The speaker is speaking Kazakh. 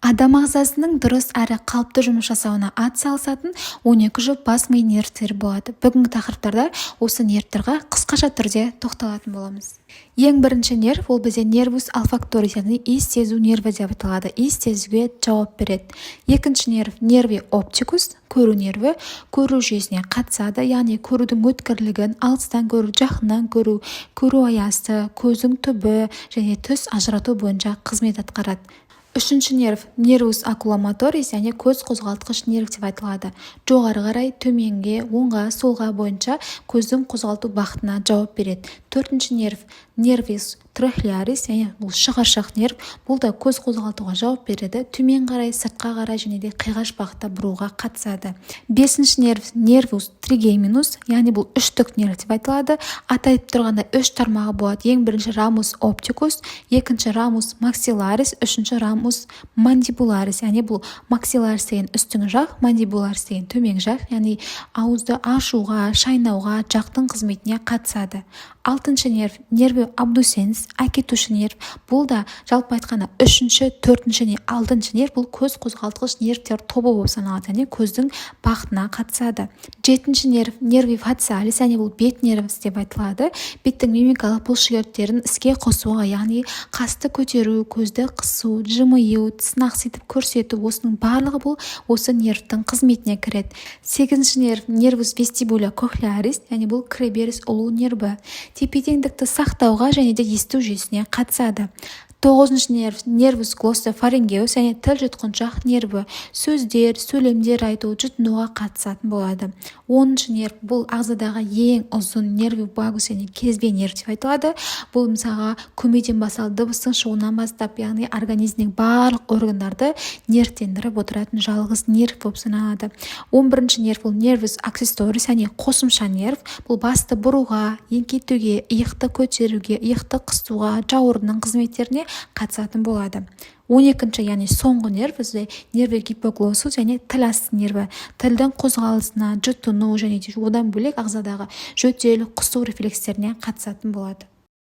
Адам ағзасының дұрыс әрі қалыпты жұмыс жасауына атсалысатын 12 жұп бас ми нервтері болады. Бүгінгі тақырыптарда осы нервтерге қысқаша түрде тоқталатын боламыз. Ең бірінші нерв ол бізде нервус олфакторис, яғни иіс сезу нерві деп аталады. Иіс сезуге жауап береді. Екінші нерв нерви оптикус, көру нерві, көру жүйесіне қатысады, яғни көрудің өткірлігін, алыстан көру, жақыннан көру, көру аясы, көздің түбі және түс ажырату бойынша қызмет атқарады. Үшінші нерв нервус окуломоторис, яғни көз қозғалтқыш нерв деп айтылады. Жоғары қарай, төменге, оңға, солға бойынша көздің қозғалту бағытына жауап береді. Төртінші нерв нервис трахеарис, яғни бұл шығыршық нерв, бұл да көз қозғалтуға жауап береді. Төмен қарай, сыртқа қарай және де қиғаш бағытта бұруға қатысады. Бесінші нерв нервус тригеминус, яғни бұл үштік нерв деп айтылады. Атайып тұрғанда үш тармағы болады. Ең бірінші рамус оптикус, екінші рамус максилларис, үшінші рамус мандибуларис, яғни бұл максилларис деген үстіңгі жақ, мандибуларис деген төменгі жақ, яғни ауызды ашуға, шайнауға, жақтың қызметіне қатысады. Алтыншы нерв нерви абдусенс, әкетуші нерв, бұл да жалпы айтқанда үшінші, төртінші және алтыншы нерв, бұл көз қозғалтқыш нервтер тобы болып саналады, яғни көздің бағытына қатысады. Жетінші нерв нерви фациалис, яғни бұл бет нервісі деп айтылады. Беттің мимикалық бұлшықеттерін іске қосуға, яғни қасты көтеру, көзді қысу, жымию, тісін ақситып көрсету, осының барлығы бұл осы нервтің қызметіне кіреді. Сегізінші нерв нервус вестибуля кохлеарис, яғни бұл кіреберіс ұлу нерві, тепе-теңдікті сақтауға және де есту жүйесіне қатысады. Тоғызыншы нерв нервус глоссофарингеус, яғни тіл жұтқыншақ нерві, сөздер, сөйлемдер айту, жұтынуға қатысатын болады. Оныншы нерв бұл ағзадағы ең ұзын нерви вагус, яғни кезбе нерв деп айтылады. Бұл мысалға көмейден басталып дыбыстың шығуынан бастап, яғни организмнің барлық органдарды нервтендіріп отыратын жалғыз нерв болып саналады. 11-ші нерв бұл нервус аксессорис, яғни қосымша нерв, бұл басты бұруға, еңкейтуге, иықты көтеруге, иықты қысуға, жауырынның қызметтеріне қатысатын болады. 12-ші, яғни соңғы нерв бізде нерви гипоглоссус, яғни тіл асты нерві, тілдің қозғалысына, жұтыну және одан бөлек ағзадағы жөтел, құсу рефлекстеріне қатысатын болады.